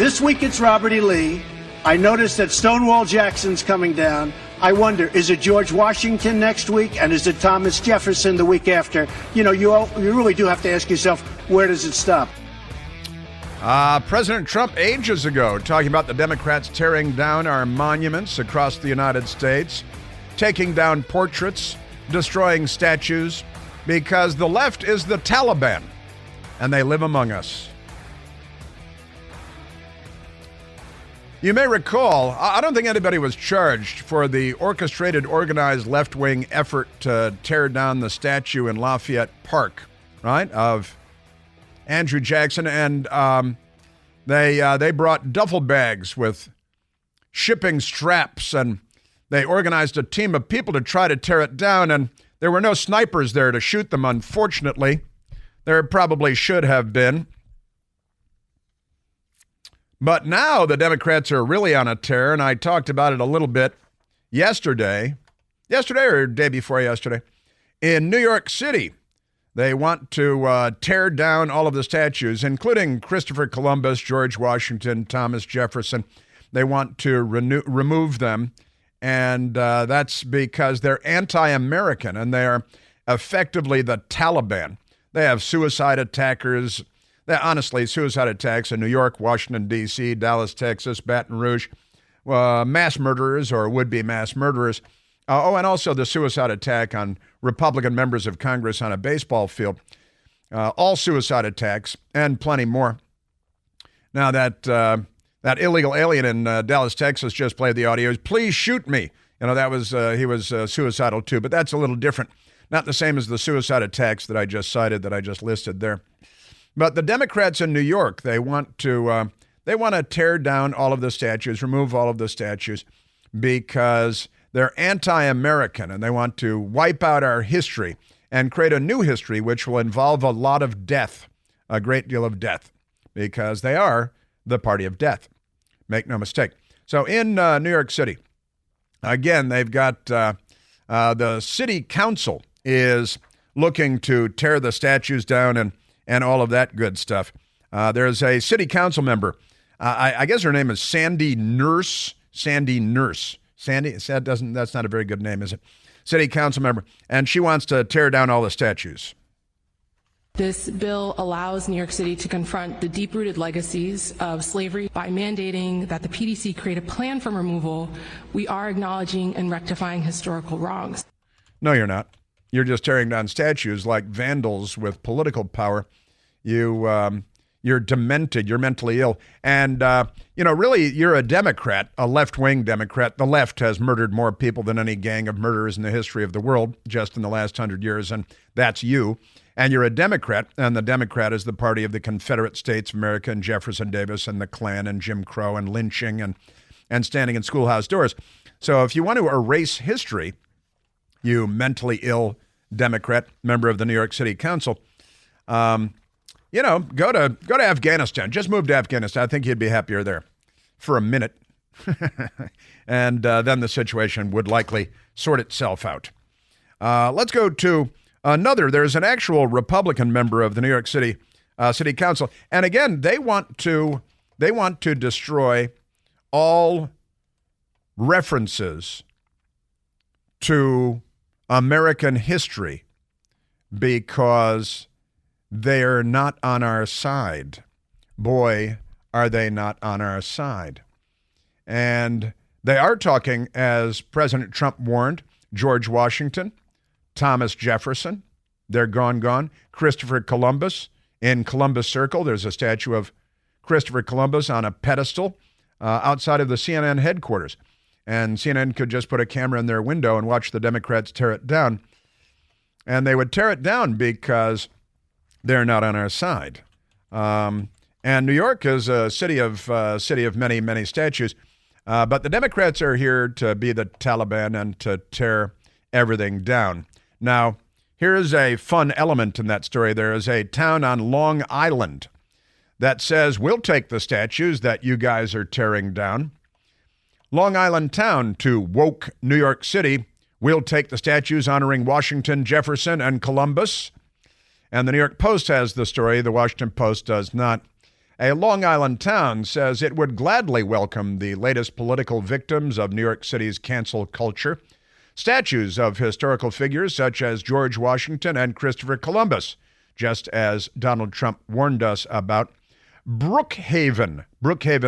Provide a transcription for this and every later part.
This week it's Robert E. Lee. I noticed that Stonewall Jackson's coming down. I wonder, is it George Washington next week? And is it Thomas Jefferson the week after? You know, you really do have to ask yourself, where does it stop? President Trump ages ago talking about the Democrats tearing down our monuments across the United States, taking down portraits, destroying statues, because the left is the Taliban, and they live among us. You may recall, I don't think anybody was charged for the orchestrated, organized left-wing effort to tear down the statue in Lafayette Park, right, of Andrew Jackson. And they brought duffel bags with shipping straps, and they organized a team of people to try to tear it down. And there were no snipers there to shoot them, unfortunately. There probably should have been. But now the Democrats are really on a tear, and I talked about it a little bit yesterday or day before yesterday, in New York City. They want to tear down all of the statues, including Christopher Columbus, George Washington, Thomas Jefferson. They want to remove them, and that's because they're anti-American, and they are effectively the Taliban. They have suicide attackers. Honestly, suicide attacks in New York, Washington, D.C., Dallas, Texas, Baton Rouge, mass murderers or would-be mass murderers. And also the suicide attack on Republican members of Congress on a baseball field. All suicide attacks and plenty more. Now, that illegal alien in Dallas, Texas just played the audio. Please shoot me. You know, that was he was suicidal too, but that's a little different. Not the same as the suicide attacks that I just cited, that I just listed there. But the Democrats in New York, they want to tear down all of the statues, remove all of the statues, because they're anti-American, and they want to wipe out our history and create a new history which will involve a lot of death, a great deal of death, because they are the party of death. Make no mistake. So in New York City, again, they've got the city council is looking to tear the statues down and all of that good stuff. There's a city council member. I guess her name is Sandy Nurse. Sandy, that's not a very good name, is it? City council member. And she wants to tear down all the statues. This bill allows New York City to confront the deep-rooted legacies of slavery by mandating that the PDC create a plan for removal. We are acknowledging and rectifying historical wrongs. No, you're not. You're just tearing down statues like vandals with political power. You're demented. You're mentally ill. And, really, you're a Democrat, a left-wing Democrat. The left has murdered more people than any gang of murderers in the history of the world just in the last 100 years, and that's you. And you're a Democrat, and the Democrat is the party of the Confederate States of America and Jefferson Davis and the Klan and Jim Crow and lynching and standing in schoolhouse doors. So if you want to erase history, you mentally ill Democrat, member of the New York City Council, go to Afghanistan. Just move to Afghanistan. I think you'd be happier there for a minute. And then the situation would likely sort itself out. Let's go to another. There's an actual Republican member of the New York City City Council. And again, they want to destroy all references to American history because they're not on our side. Boy, are they not on our side. And they are talking, as President Trump warned, George Washington, Thomas Jefferson, they're gone. Christopher Columbus, in Columbus Circle, there's a statue of Christopher Columbus on a pedestal outside of the CNN headquarters. And CNN could just put a camera in their window and watch the Democrats tear it down. And they would tear it down because they're not on our side. And New York is a city of many, many statues. But the Democrats are here to be the Taliban and to tear everything down. Now, here's a fun element in that story. There is a town on Long Island that says, we'll take the statues that you guys are tearing down. Long Island town to woke New York City, we'll take the statues honoring Washington, Jefferson, and Columbus. And the New York Post has the story. The Washington Post does not. A Long Island town says it would gladly welcome the latest political victims of New York City's cancel culture. Statues of historical figures such as George Washington and Christopher Columbus, just as Donald Trump warned us about. Brookhaven,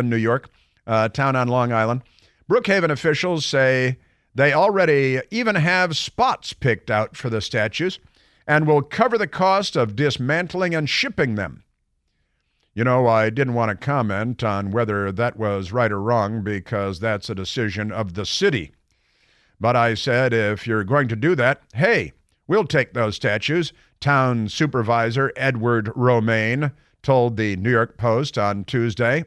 New York, a town on Long Island. Brookhaven officials say they already even have spots picked out for the statues and will cover the cost of dismantling and shipping them. You know, I didn't want to comment on whether that was right or wrong because that's a decision of the city. But I said, if you're going to do that, hey, we'll take those statues. Town Supervisor Edward Romaine told the New York Post on Tuesday,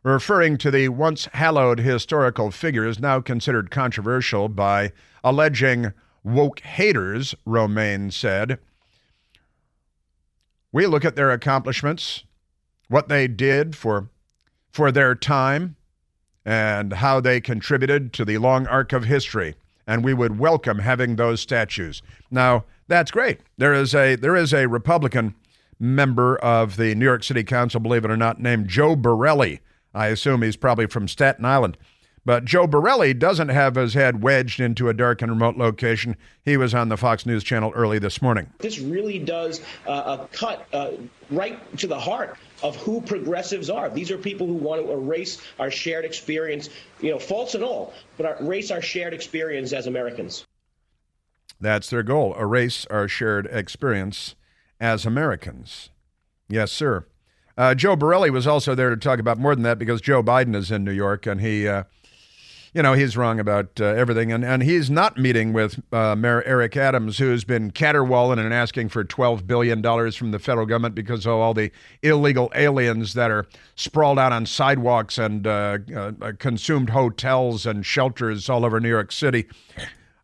referring to the once hallowed historical figures now considered controversial by alleging woke haters. Romaine said, we look at their accomplishments, what they did for their time, and how they contributed to the long arc of history, and we would welcome having those statues. Now, that's great. There is a Republican member of the New York City Council, believe it or not, named Joe Borelli. I assume he's probably from Staten Island. But Joe Borelli doesn't have his head wedged into a dark and remote location. He was on the Fox News channel early this morning. This really does cut right to the heart of who progressives are. These are people who want to erase our shared experience, faults and all, but erase our shared experience as Americans. That's their goal, erase our shared experience as Americans. Yes, sir. Joe Borelli was also there to talk about more than that because Joe Biden is in New York, and he's wrong about everything. And he's not meeting with Mayor Eric Adams, who's been caterwauling and asking for $12 billion from the federal government because of all the illegal aliens that are sprawled out on sidewalks and consumed hotels and shelters all over New York City.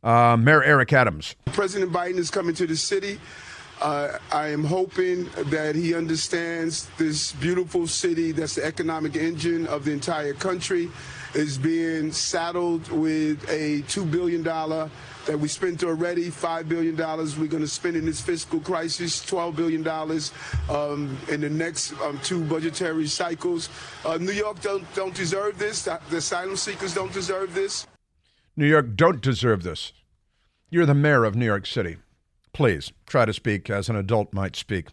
Mayor Eric Adams. President Biden is coming to the city. I am hoping that he understands this beautiful city that's the economic engine of the entire country is being saddled with a $2 billion that we spent already, $5 billion we're going to spend in this fiscal crisis, $12 billion in the next two budgetary cycles. New York don't deserve this. The asylum seekers don't deserve this. New York don't deserve this. You're the mayor of New York City. Please try to speak as an adult might speak.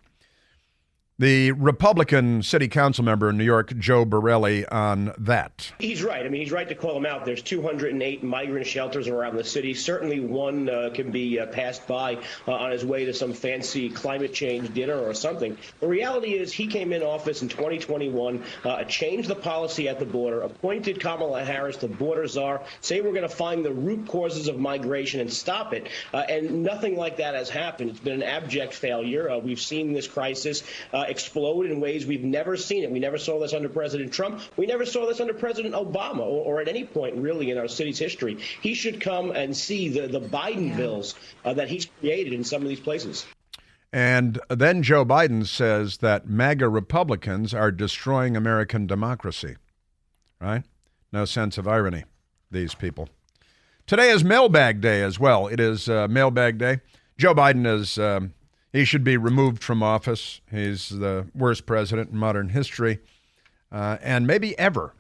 The Republican city council member in New York, Joe Borelli, on that. He's right. I mean, he's right to call them out. There's 208 migrant shelters around the city. Certainly one can be passed by on his way to some fancy climate change dinner or something. The reality is he came in office in 2021, changed the policy at the border, appointed Kamala Harris the border czar, say we're going to find the root causes of migration and stop it. And nothing like that has happened. It's been an abject failure. We've seen this crisis explode in ways we've never seen it. We never saw this under President Trump. We never saw this under President Obama or at any point really in our city's history. He should come and see the Biden bills that he's created in some of these places. And then Joe Biden says that MAGA Republicans are destroying American democracy. Right? No sense of irony, these people. Today is Mailbag Day as well. It is Mailbag Day. Joe Biden is... he should be removed from office. He's the worst president in modern history, and maybe ever,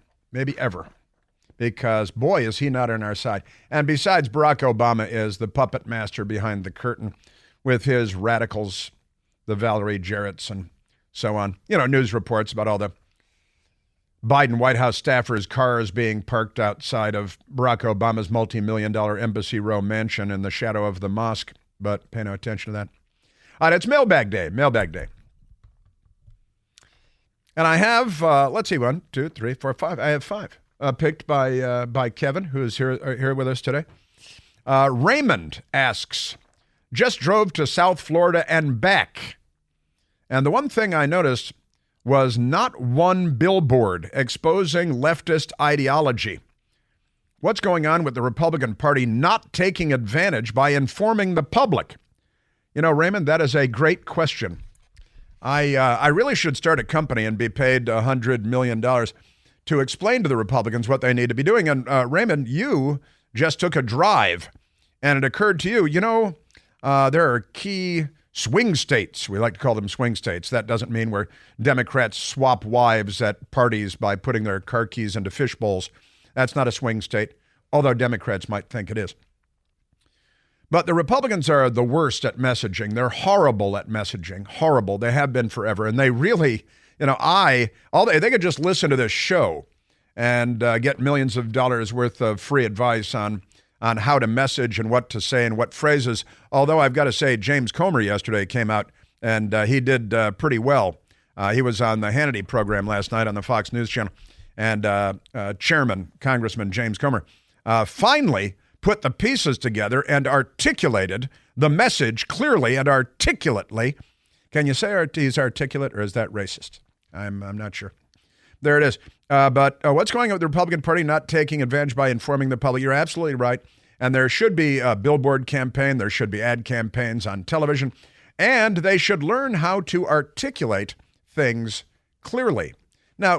because, boy, is he not on our side. And besides, Barack Obama is the puppet master behind the curtain with his radicals, the Valerie Jarretts and so on. You know, news reports about all the Biden White House staffers' cars being parked outside of Barack Obama's multi-million-dollar Embassy Row mansion in the shadow of the mosque, but pay no attention to that. All right, it's Mailbag Day. And I have, let's see, 1, 2, 3, 4, 5. I have 5 picked by Kevin, who is here with us today. Raymond asks, just drove to South Florida and back. And the one thing I noticed was not one billboard exposing leftist ideology. What's going on with the Republican Party not taking advantage by informing the public? You know, Raymond, that is a great question. I really should start a company and be paid $100 million to explain to the Republicans what they need to be doing. And Raymond, you just took a drive, and it occurred to you, there are key swing states. We like to call them swing states. That doesn't mean where Democrats swap wives at parties by putting their car keys into fish bowls. That's not a swing state, although Democrats might think it is. But the Republicans are the worst at messaging. They're horrible at messaging. Horrible. They have been forever. And they really, they could just listen to this show and get millions of dollars worth of free advice on how to message and what to say and what phrases. Although I've got to say, James Comer yesterday came out and he did pretty well. He was on the Hannity program last night on the Fox News Channel. And Chairman, Congressman James Comer, finally put the pieces together and articulated the message clearly and articulately. Can you say he's articulate, or is that racist? I'm not sure. There it is. But what's going on with the Republican Party not taking advantage by informing the public? You're absolutely right. And there should be a billboard campaign. There should be ad campaigns on television. And they should learn how to articulate things clearly. Now,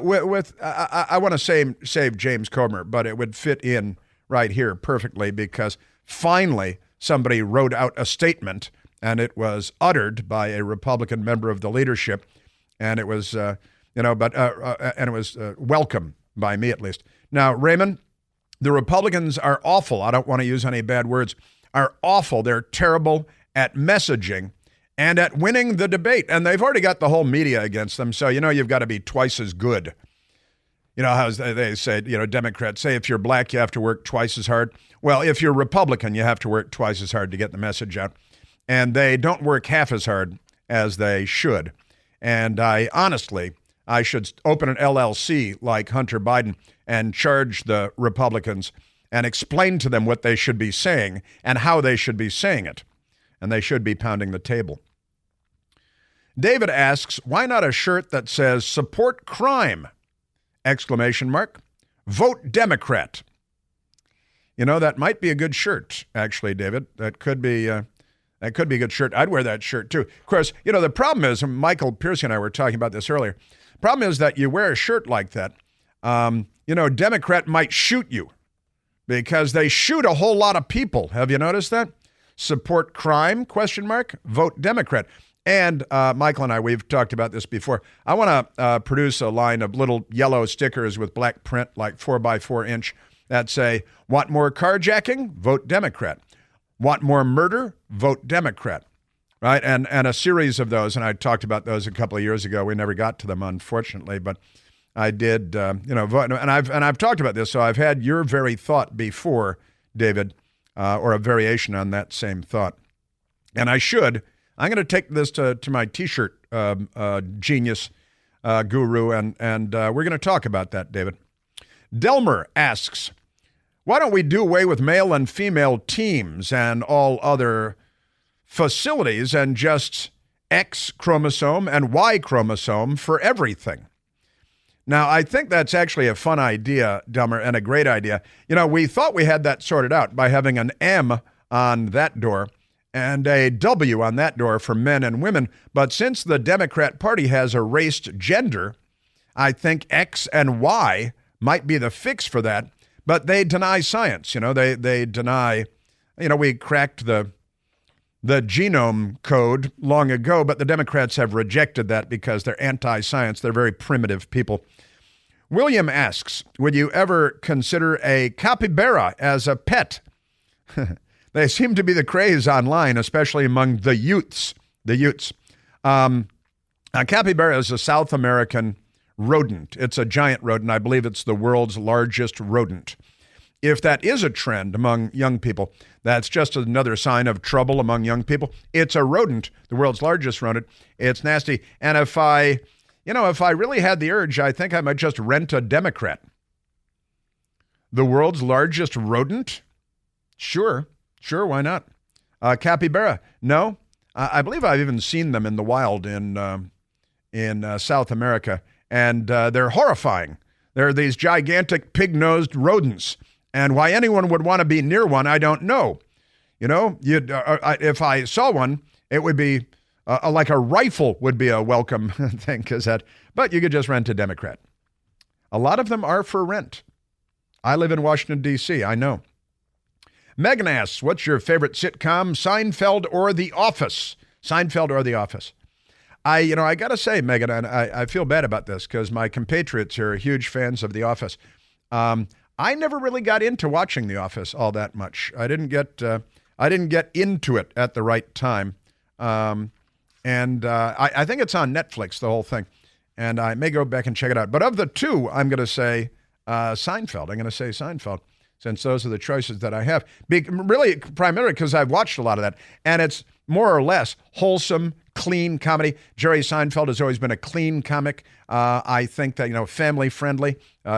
I want to save James Comer, but it would fit in right here perfectly because finally somebody wrote out a statement and it was uttered by a Republican member of the leadership, and it was and it was welcome by me at least. Now, Raymond, the Republicans are awful. I don't want to use any bad words. Are awful. They're terrible at messaging and at winning the debate, and they've already got the whole media against them. So you've got to be twice as good. You know how they say, Democrats say if you're black, you have to work twice as hard. Well, if you're Republican, you have to work twice as hard to get the message out. And they don't work half as hard as they should. And I should open an LLC like Hunter Biden and charge the Republicans and explain to them what they should be saying and how they should be saying it. And they should be pounding the table. David asks, why not a shirt that says support crime? ! Vote Democrat. That might be a good shirt, actually, David. That could be a good shirt. I'd wear that shirt, too. Of course, the problem is, and Michael Piercy and I were talking about this earlier, problem is that you wear a shirt like that, Democrat might shoot you because they shoot a whole lot of people. Have you noticed that? Support crime, ? Vote Democrat. And Michael and I, we've talked about this before. I want to produce a line of little yellow stickers with black print, like 4x4 inch, that say, want more carjacking? Vote Democrat. Want more murder? Vote Democrat. Right? And a series of those, and I talked about those a couple of years ago. We never got to them, unfortunately, but I did, vote. And I've talked about this, so I've had your very thought before, David, or a variation on that same thought. And I'm going to take this to my T-shirt genius guru, and we're going to talk about that, David. Delmer asks, why don't we do away with male and female teams and all other facilities and just X chromosome and Y chromosome for everything? Now, I think that's actually a fun idea, Delmer, and a great idea. We thought we had that sorted out by having an M on that door and a W on that door for men and women. But since the Democrat Party has erased gender, I think X and Y might be the fix for that. But they deny science. They deny, we cracked the genome code long ago, but the Democrats have rejected that because they're anti-science. They're very primitive people. William asks, would you ever consider a capybara as a pet? They seem to be the craze online, especially among the youths. A capybara is a South American rodent. It's a giant rodent. I believe it's the world's largest rodent. If that is a trend among young people, that's just another sign of trouble among young people. It's a rodent, the world's largest rodent. It's nasty. And if I really had the urge, I think I might just rent a Democrat. The world's largest rodent? Sure, why not? Capybara? No. I believe I've even seen them in the wild in South America, and they're horrifying. They're these gigantic pig-nosed rodents, and why anyone would want to be near one, I don't know. If I saw one, it would be like a rifle would be a welcome thing, but you could just rent a Democrat. A lot of them are for rent. I live in Washington, D.C., I know. Megan asks, what's your favorite sitcom, Seinfeld or The Office? Seinfeld or The Office. I got to say, Megan, and I feel bad about this because my compatriots here are huge fans of The Office. I never really got into watching The Office all that much. I didn't get into it at the right time. I think it's on Netflix, the whole thing. And I may go back and check it out. But of the two, I'm going to say Seinfeld. I'm going to say Seinfeld, since those are the choices that I have. Really, primarily because I've watched a lot of that. And it's more or less wholesome, clean comedy. Jerry Seinfeld has always been a clean comic. I think that, family-friendly,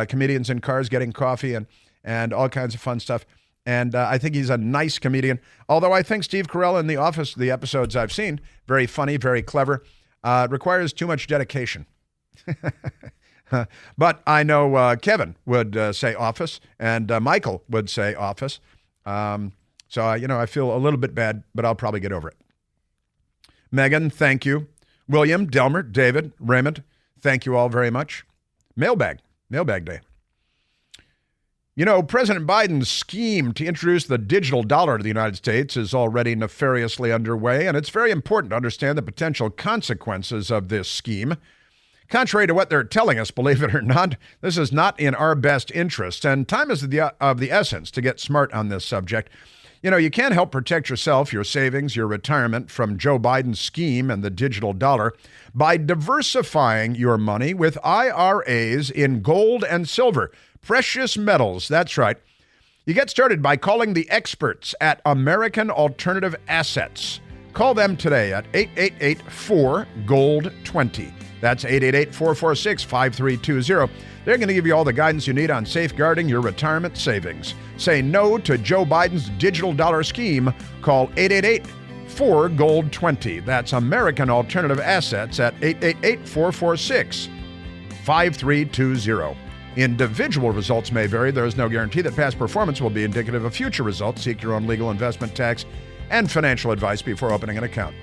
comedians in cars getting coffee and all kinds of fun stuff. And I think he's a nice comedian. Although I think Steve Carell in The Office, the episodes I've seen, very funny, very clever, requires too much dedication. But I know Kevin would say Office, and Michael would say Office. So I feel a little bit bad, but I'll probably get over it. Megan, thank you. William, Delmer, David, Raymond, thank you all very much. Mailbag day. President Biden's scheme to introduce the digital dollar to the United States is already nefariously underway, and it's very important to understand the potential consequences of this scheme. Contrary to what they're telling us, believe it or not, this is not in our best interest, and time is of the essence to get smart on this subject. You can't help protect yourself, your savings, your retirement from Joe Biden's scheme and the digital dollar by diversifying your money with IRAs in gold and silver, precious metals. That's right. You get started by calling the experts at American Alternative Assets. Call them today at 888-4-GOLD-20. That's 888-446-5320. They're going to give you all the guidance you need on safeguarding your retirement savings. Say no to Joe Biden's digital dollar scheme. Call 888-4-GOLD-20. That's American Alternative Assets at 888-446-5320. Individual results may vary. There is no guarantee that past performance will be indicative of future results. Seek your own legal, investment, tax, and financial advice before opening an account.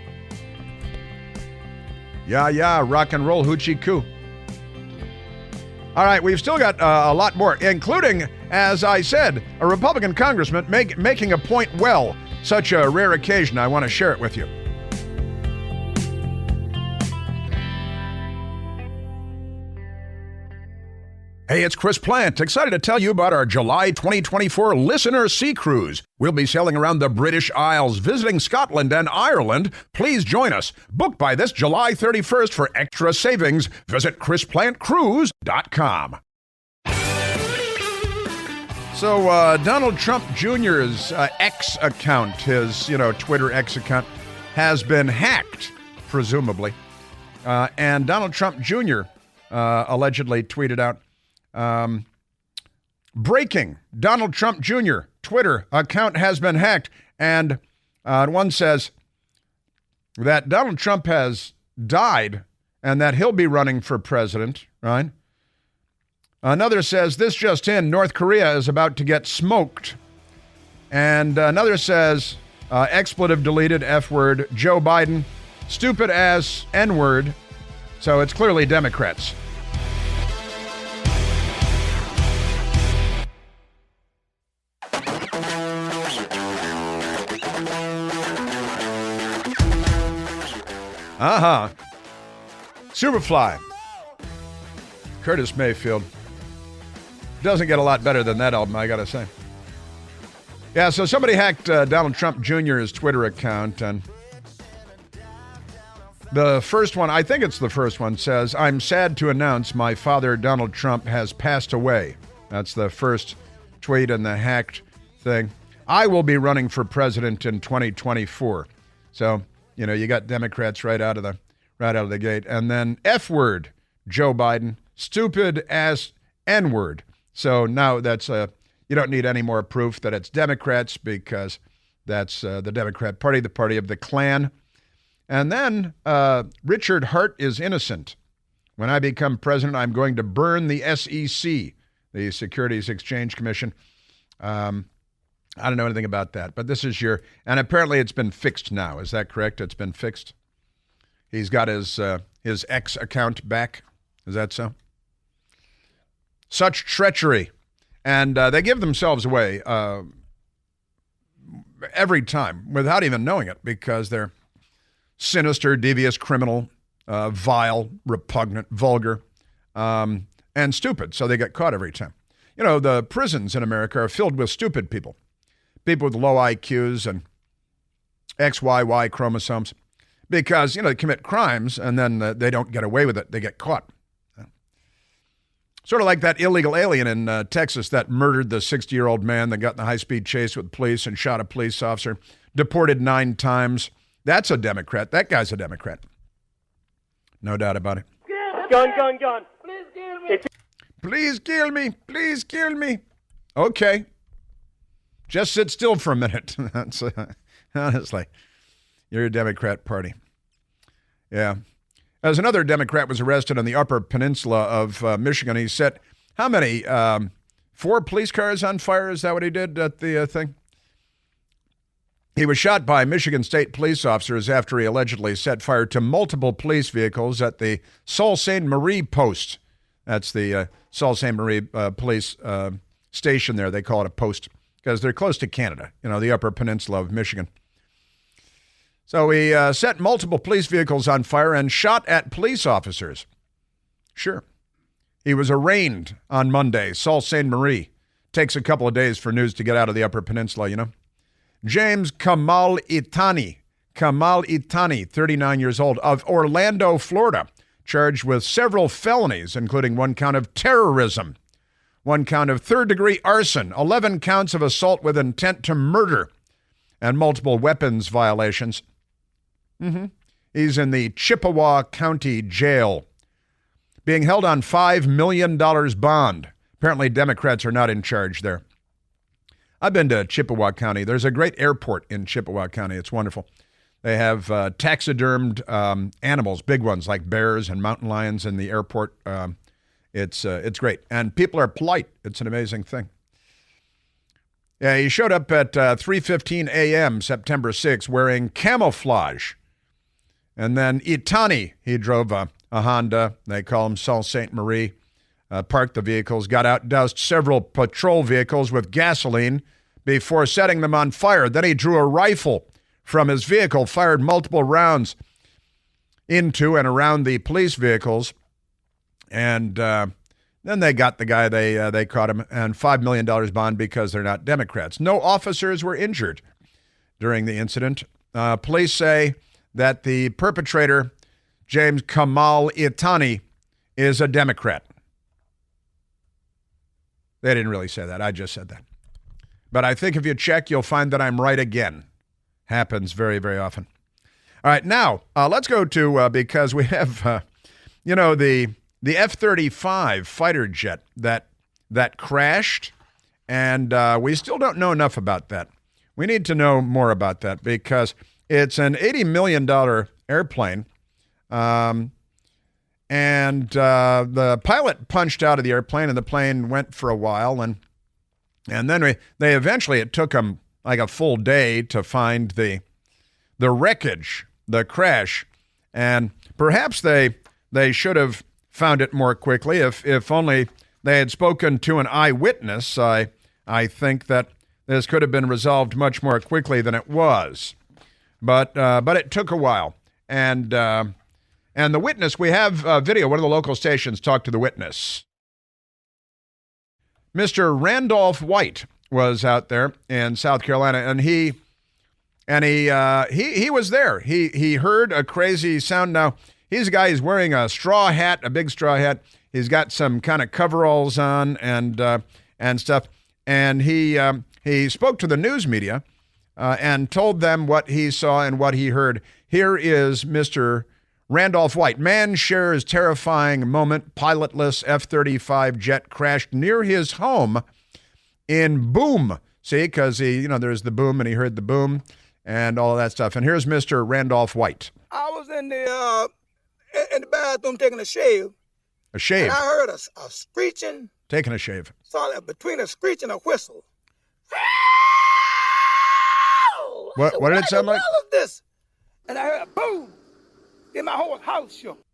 Yeah, rock and roll, hoochie coo. All right, we've still got a lot more, including, as I said, a Republican congressman making a point well. Such a rare occasion, I want to share it with you. Hey, it's Chris Plant, excited to tell you about our July 2024 Listener Sea Cruise. We'll be sailing around the British Isles, visiting Scotland and Ireland. Please join us. Book by this July 31st for extra savings. Visit ChrisPlantCruise.com. So Donald Trump Jr.'s X account, his Twitter X account, has been hacked, presumably. And Donald Trump Jr. Allegedly tweeted out, breaking, Donald Trump Jr. Twitter account has been hacked. And one says that Donald Trump has died and that he'll be running for president, right? Another says, this just in, North Korea is about to get smoked. And another says, expletive deleted, F-word, Joe Biden, stupid ass N-word. So it's clearly Democrats. Superfly. Curtis Mayfield. Doesn't get a lot better than that album, I gotta say. Yeah, so somebody hacked Donald Trump Jr.'s Twitter account, and the first one, I think it's the first one, says, I'm sad to announce my father, Donald Trump, has passed away. That's the first tweet in the hacked thing. I will be running for president in 2024. So, you got Democrats right out of the gate. And then F-word, Joe Biden, stupid ass N-word. So now that's you don't need any more proof that it's Democrats because that's the Democrat Party, the party of the Klan. And then Richard Hart is innocent. When I become president, I'm going to burn the SEC, the Securities Exchange Commission. I don't know anything about that, but this is and apparently it's been fixed now. Is that correct? It's been fixed. He's got his X account back. Is that so? Such treachery. And they give themselves away every time without even knowing it because they're sinister, devious, criminal, vile, repugnant, vulgar, and stupid. So they get caught every time. You know, the prisons in America are filled with stupid people. People with low IQs and XYY chromosomes. Because, they commit crimes and then they don't get away with it. They get caught. Sort of like that illegal alien in Texas that murdered the 60-year-old man that got in the high-speed chase with police and shot a police officer, deported 9 times. That's a Democrat. That guy's a Democrat. No doubt about it. Gun. Please kill me. Please kill me. Okay. Just sit still for a minute. That's honestly, you're a Democrat party. Yeah. As another Democrat was arrested on the Upper Peninsula of Michigan, he set how many? 4 police cars on fire? Is that what he did at the thing? He was shot by Michigan State police officers after he allegedly set fire to multiple police vehicles at the Sault Ste. Marie post. That's the Sault Ste. Marie police station there. They call it a post because they're close to Canada, the Upper Peninsula of Michigan. So he set multiple police vehicles on fire and shot at police officers. Sure. He was arraigned on Monday, Sault Ste. Marie. Takes a couple of days for news to get out of the Upper Peninsula, James Kamal Itani, 39 years old, of Orlando, Florida, charged with several felonies, including 1 count of terrorism, 1 count of third-degree arson, 11 counts of assault with intent to murder, and multiple weapons violations. He's in the Chippewa County Jail, being held on $5 million bond. Apparently, Democrats are not in charge there. I've been to Chippewa County. There's a great airport in Chippewa County. It's wonderful. They have taxidermed animals, big ones like bears and mountain lions in the airport. It's great. And people are polite. It's an amazing thing. Yeah, he showed up at 3:15 a.m. September 6 wearing camouflage. And then Itani, he drove a Honda. They call him Sault Ste. Marie. Parked the vehicles, got out, doused several patrol vehicles with gasoline before setting them on fire. Then he drew a rifle from his vehicle, fired multiple rounds into and around the police vehicles. And then they got the guy, they caught him, and $5 million bond because they're not Democrats. No officers were injured during the incident. Police say that the perpetrator, James Kamal Itani, is a Democrat. They didn't really say that. I just said that. But I think if you check, you'll find that I'm right again. Happens very, very often. All right, now let's go to, because we have, the F-35 fighter jet that crashed, and we still don't know enough about that. We need to know more about that because it's an $80 million airplane, and the pilot punched out of the airplane, and the plane went for a while, and then they eventually, it took them like a full day to find the wreckage, the crash, and perhaps they should have found it more quickly if only they had spoken to an eyewitness. I think that this could have been resolved much more quickly than it was, but it took a while, and the witness, we have video. One of the local stations talked to the witness. Mr. Randolph White was out there in South Carolina, and he was there. He heard a crazy sound. Now, he's a guy, he's wearing a straw hat, a big straw hat. He's got some kind of coveralls on and stuff. And he spoke to the news media and told them what he saw and what he heard. Here is Mr. Randolph White. Man shares terrifying moment. Pilotless F-35 jet crashed near his home in Boom. See, because there's the boom, and he heard the boom and all of that stuff. And here's Mr. Randolph White. I was in the bathroom taking a shave. A shave? And I heard a screeching. Taking a shave. Saw that between a screech and a whistle. What did it sound like? What the hell is this? And I heard a boom. Then my whole house shook.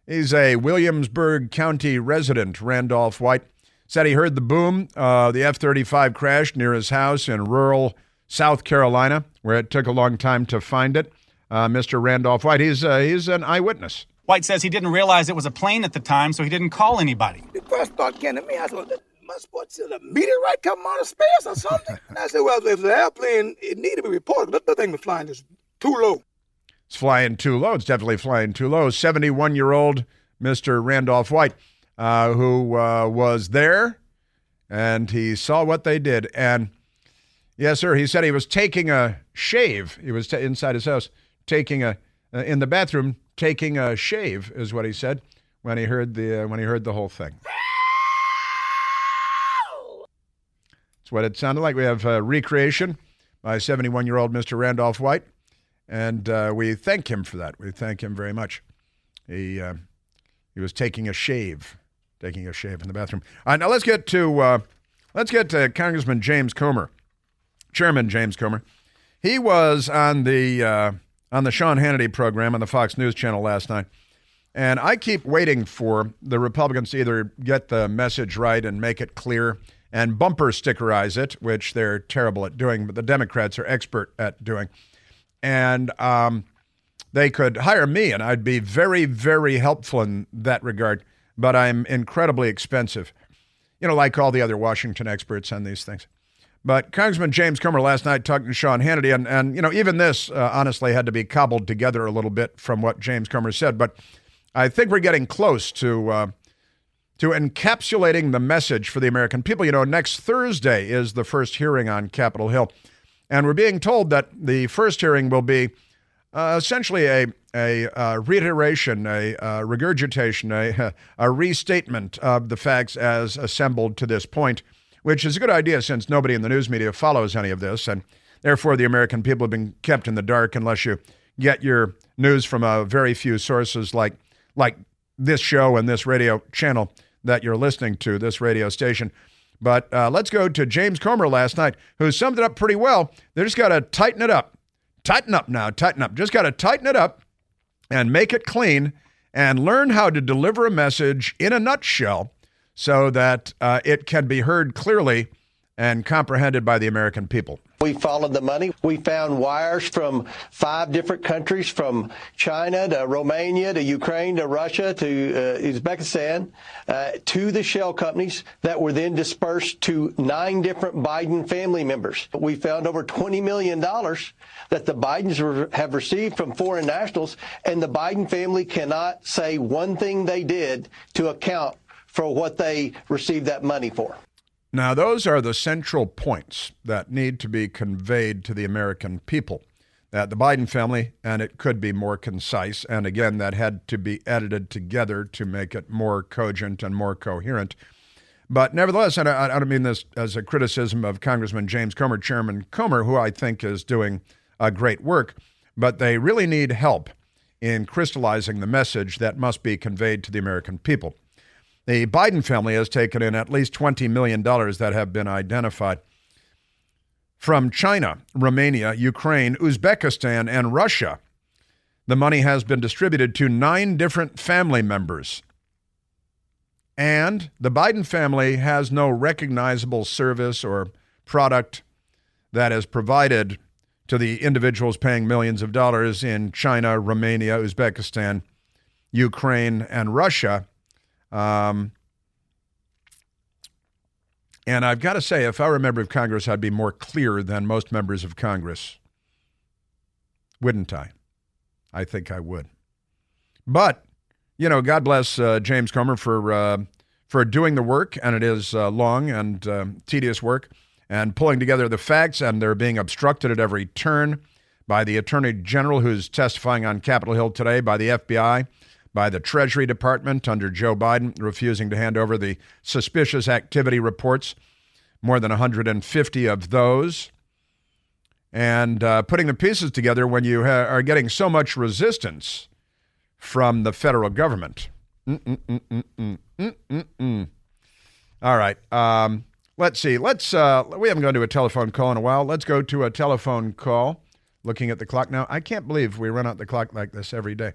He's a Williamsburg County resident, Randolph White. Said he heard the boom. The F-35 crashed near his house in rural South Carolina, where it took a long time to find it. Mr. Randolph White. He's an eyewitness. White says he didn't realize it was a plane at the time, so he didn't call anybody. The first thought came to me, I said, must what's a meteorite coming out of space or something? And I said, well, if it's an airplane, it needed to be reported. But the thing was flying just too low. It's flying too low. It's definitely flying too low. 71-year-old Mr. Randolph White, who was there, and he saw what they did. And yes, sir, he said he was taking a shave. He was inside his house in the bathroom, taking a shave, is what he said when he heard the whole thing. That's what it sounded like. We have recreation by 71-year-old Mr. Randolph White, and we thank him for that. We thank him very much. He was taking a shave in the bathroom. All right, now let's get to Congressman James Comer, Chairman James Comer. He was on the Sean Hannity program on the Fox News Channel last night, and I keep waiting for the Republicans to either get the message right and make it clear and bumper stickerize it, which they're terrible at doing, but the Democrats are expert at doing. And they could hire me, and I'd be very, very helpful in that regard, but I'm incredibly expensive, like all the other Washington experts on these things. But Congressman James Comer last night talking to Sean Hannity, and even this honestly had to be cobbled together a little bit from what James Comer said, but I think we're getting close to encapsulating the message for the American people. Next Thursday is the first hearing on Capitol Hill, and we're being told that the first hearing will be essentially a reiteration, a regurgitation, a restatement of the facts as assembled to this point, which is a good idea since nobody in the news media follows any of this, and therefore the American people have been kept in the dark unless you get your news from a very few sources like this show and this radio channel that you're listening to, this radio station. But let's go to James Comer last night, who summed it up pretty well. They just got to tighten it up. Tighten up now, tighten up. Just got to tighten it up and make it clean and learn how to deliver a message in a nutshell so that it can be heard clearly and comprehended by the American people. We followed the money. We found wires from 5 different countries, from China to Romania to Ukraine to Russia to Uzbekistan, to the shell companies that were then dispersed to 9 different Biden family members. We found over $20 million that the Bidens have received from foreign nationals, and the Biden family cannot say one thing they did to account for what they received that money for. Now, those are the central points that need to be conveyed to the American people. That the Biden family, and it could be more concise, and again, that had to be edited together to make it more cogent and more coherent. But nevertheless, and I don't mean this as a criticism of Congressman James Comer, Chairman Comer, who I think is doing great work, but they really need help in crystallizing the message that must be conveyed to the American people. The Biden family has taken in at least $20 million that have been identified from China, Romania, Ukraine, Uzbekistan, and Russia. The money has been distributed to 9 different family members. And the Biden family has no recognizable service or product that is provided to the individuals paying millions of dollars in China, Romania, Uzbekistan, Ukraine, and Russia. And I've got to say, if I were a member of Congress, I'd be more clear than most members of Congress. Wouldn't I? I think I would. But, God bless James Comer for doing the work, and it is long and tedious work, and pulling together the facts, and they're being obstructed at every turn by the Attorney General who's testifying on Capitol Hill today, by the FBI, by the Treasury Department under Joe Biden, refusing to hand over the suspicious activity reports, more than 150 of those, and putting the pieces together when you are getting so much resistance from the federal government. All right. Let's see. We haven't gone to a telephone call in a while. Let's go to a telephone call. Looking at the clock now. I can't believe we run out the clock like this every day.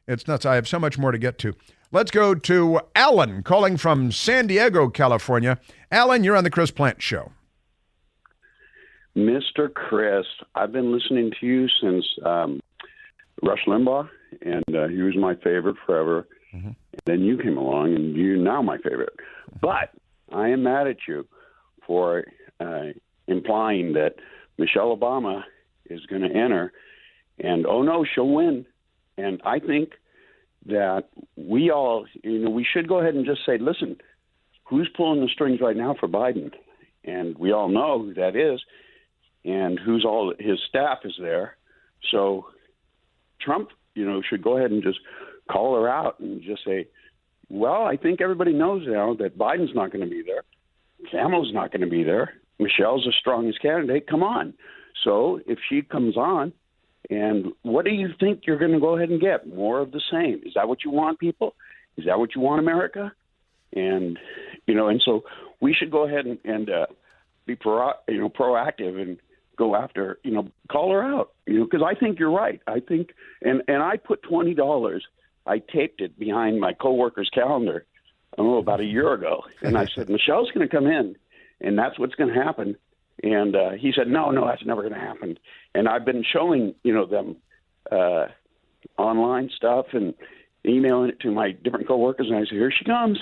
It's nuts. I have so much more to get to. Let's go to Alan, calling from San Diego, California. Alan, you're on the Chris Plante Show. Mr. Chris, I've been listening to you since Rush Limbaugh, and he was my favorite forever. Mm-hmm. And then you came along, and you're now my favorite. But I am mad at you for implying that Michelle Obama is going to enter, and oh no, she'll win. And I think that we all, we should go ahead and just say, listen, who's pulling the strings right now for Biden? And we all know who that is, and who's all his staff is there. So Trump, should go ahead and just call her out and just say, well, I think everybody knows now that Biden's not going to be there. Kamala's not going to be there. Michelle's the strongest candidate. Come on. So if she comes on, and what do you think you're going to go ahead and get? More of the same. Is that what you want, people? Is that what you want, America? And, and so we should go ahead and be proactive and go after, call her out, because I think you're right. I think, and I put $20, I taped it behind my coworker's calendar, about a year ago. And I said, Michelle's going to come in, and that's what's going to happen. And he said, no, that's never going to happen. And I've been showing, them online stuff and emailing it to my different coworkers. And I said, here she comes.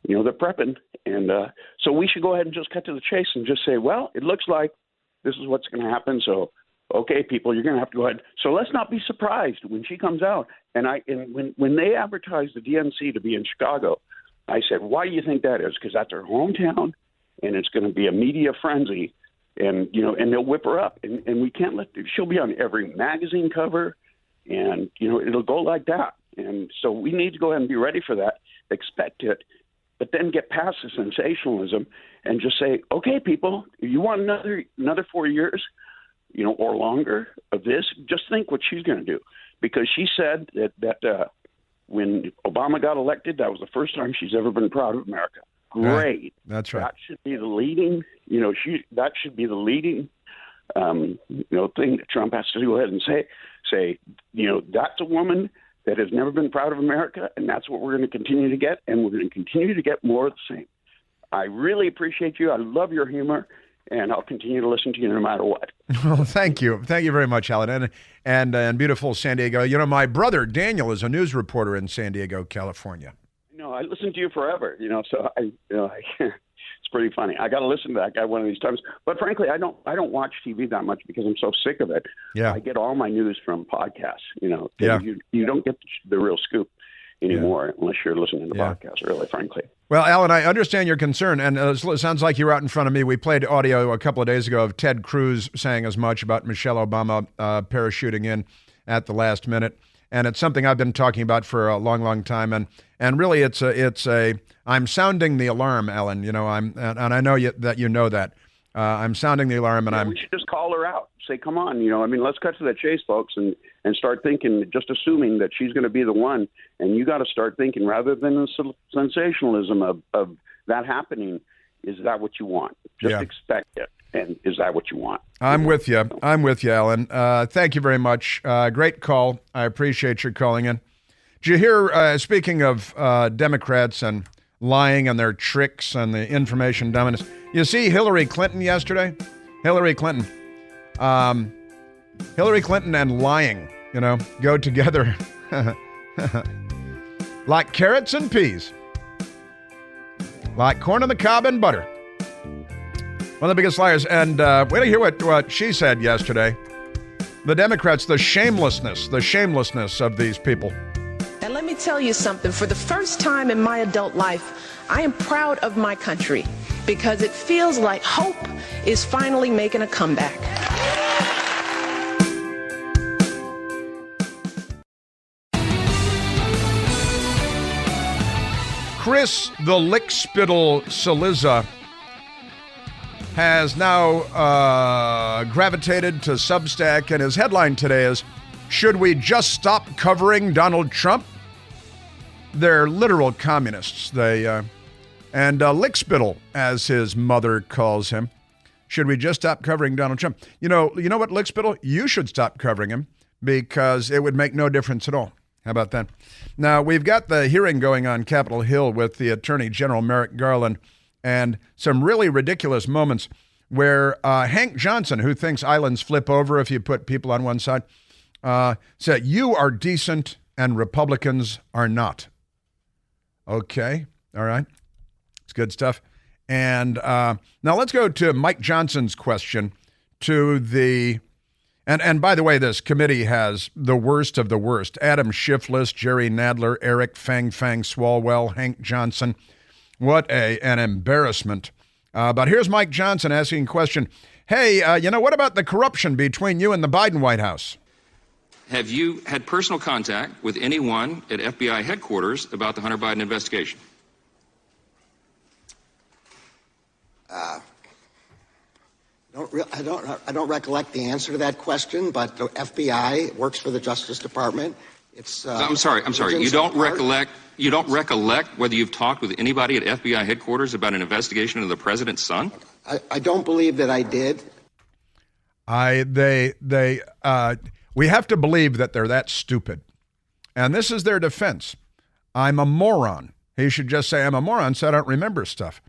They're prepping. And so we should go ahead and just cut to the chase and just say, well, it looks like this is what's going to happen. So, okay, people, you're going to have to go ahead. So let's not be surprised when she comes out. And when they advertised the DNC to be in Chicago, I said, why do you think that is? Because that's her hometown, and it's going to be a media frenzy. And, and they'll whip her up. And we can't she'll be on every magazine cover, and, it'll go like that. And so we need to go ahead and be ready for that, expect it, but then get past the sensationalism and just say, okay, people, you want another 4 years, or longer of this, just think what she's going to do. Because she said that when Obama got elected, that was the first time she's ever been proud of America. Great. Right. That's right. That should be the leading, that should be the leading, thing that Trump has to go ahead and say, that's a woman that has never been proud of America, and that's what we're going to continue to get, and we're going to continue to get more of the same. I really appreciate you. I love your humor, and I'll continue to listen to you no matter what. Well, thank you. Thank you very much, Alan. And beautiful San Diego. My brother, Daniel, is a news reporter in San Diego, California. No, I listened to you forever, so it's pretty funny. I got to listen to that guy one of these times. But frankly, I don't watch TV that much because I'm so sick of it. Yeah. I get all my news from podcasts, Yeah. You don't get the real scoop anymore unless you're listening to podcasts, really, frankly. Well, Alan, I understand your concern, and it sounds like you're out in front of me. We played audio a couple of days ago of Ted Cruz saying as much about Michelle Obama parachuting in at the last minute. And it's something I've been talking about for a long, long time. And really, I'm sounding the alarm, Alan. And I know that you know that. I'm sounding the alarm, and we should just call her out. Say, come on, let's cut to the chase, folks, and start thinking, just assuming that she's going to be the one. And you got to start thinking, rather than the sensationalism of that happening, is that what you want? Just expect it. And is that what you want? I'm with you, Alan. Thank you very much. Great call. I appreciate your calling in. Did you hear, speaking of Democrats and lying and their tricks and the information dominance, you see Hillary Clinton yesterday? Hillary Clinton and lying, go together like carrots and peas, like corn on the cob and butter. One of the biggest liars. And wait to hear what she said yesterday. The Democrats, the shamelessness of these people. And let me tell you something. For the first time in my adult life, I am proud of my country because it feels like hope is finally making a comeback. Chris the Lickspittle Cillizza has now gravitated to Substack, and his headline today is, "Should we just stop covering Donald Trump?" They're literal communists. And Lickspittle, as his mother calls him. Should we just stop covering Donald Trump? You know what, Lickspittle? You should stop covering him because it would make no difference at all. How about that? Now, we've got the hearing going on Capitol Hill with the Attorney General Merrick Garland, and some really ridiculous moments where Hank Johnson, who thinks islands flip over if you put people on one side, said, you are decent and Republicans are not. Okay. All right. It's good stuff. And now let's go to Mike Johnson's question to the, and by the way, this committee has the worst of the worst. Adam Schiff, Jerry Nadler, Eric Fang Swalwell, Hank Johnson. What an embarrassment. But here's Mike Johnson asking a question. Hey, what about the corruption between you and the Biden White House? Have you had personal contact with anyone at FBI headquarters about the Hunter Biden investigation? I don't recollect the answer to that question, but the FBI works for the Justice Department. I'm sorry. You don't recollect whether you've talked with anybody at FBI headquarters about an investigation of the president's son? I don't believe that I did. We have to believe that they're that stupid. And this is their defense. I'm a moron. He should just say I'm a moron so I don't remember stuff.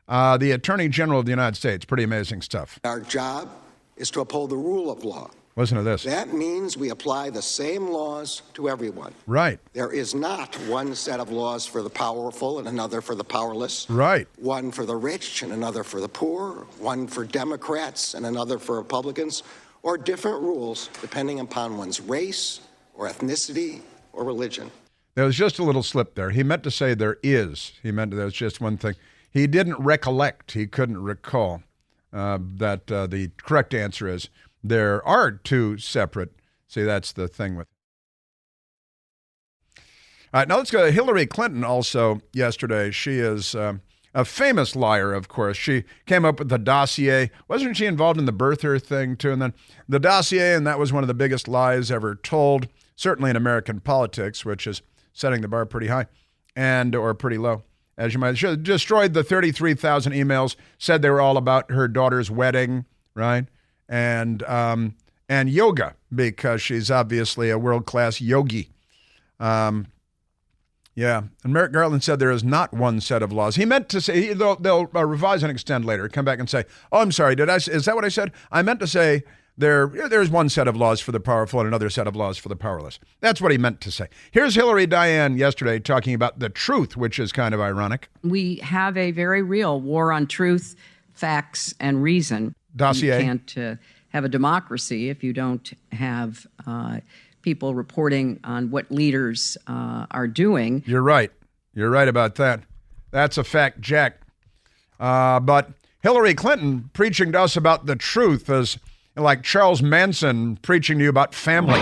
The Attorney General of the United States, pretty amazing stuff. Our job is to uphold the rule of law. Listen to this. That means we apply the same laws to everyone. Right. There is not one set of laws for the powerful and another for the powerless. Right. One for the rich and another for the poor. One for Democrats and another for Republicans. Or different rules depending upon one's race or ethnicity or religion. There was just a little slip there. He meant to say there is. He meant there was just one thing. He didn't recollect. He couldn't recall that the correct answer is there are two separate. See, that's the thing with. All right, now let's go to Hillary Clinton also yesterday. She is a famous liar, of course. She came up with the dossier. Wasn't she involved in the birther thing, too? And then the dossier, and that was one of the biggest lies ever told, certainly in American politics, which is setting the bar pretty high or pretty low. As you might, she destroyed the 33,000 emails, said they were all about her daughter's wedding, right? And yoga, because she's obviously a world-class yogi. Yeah, and Merrick Garland said there is not one set of laws. He meant to say, they'll revise and extend later, come back and say, oh, I'm sorry, is that what I said? I meant to say there's one set of laws for the powerful and another set of laws for the powerless. That's what he meant to say. Here's Hillary Diane yesterday talking about the truth, which is kind of ironic. We have a very real war on truth, facts, and reason. Dossier. You can't have a democracy if you don't have people reporting on what leaders are doing. You're right. You're right about that. That's a fact, Jack. But Hillary Clinton preaching to us about the truth is like Charles Manson preaching to you about family.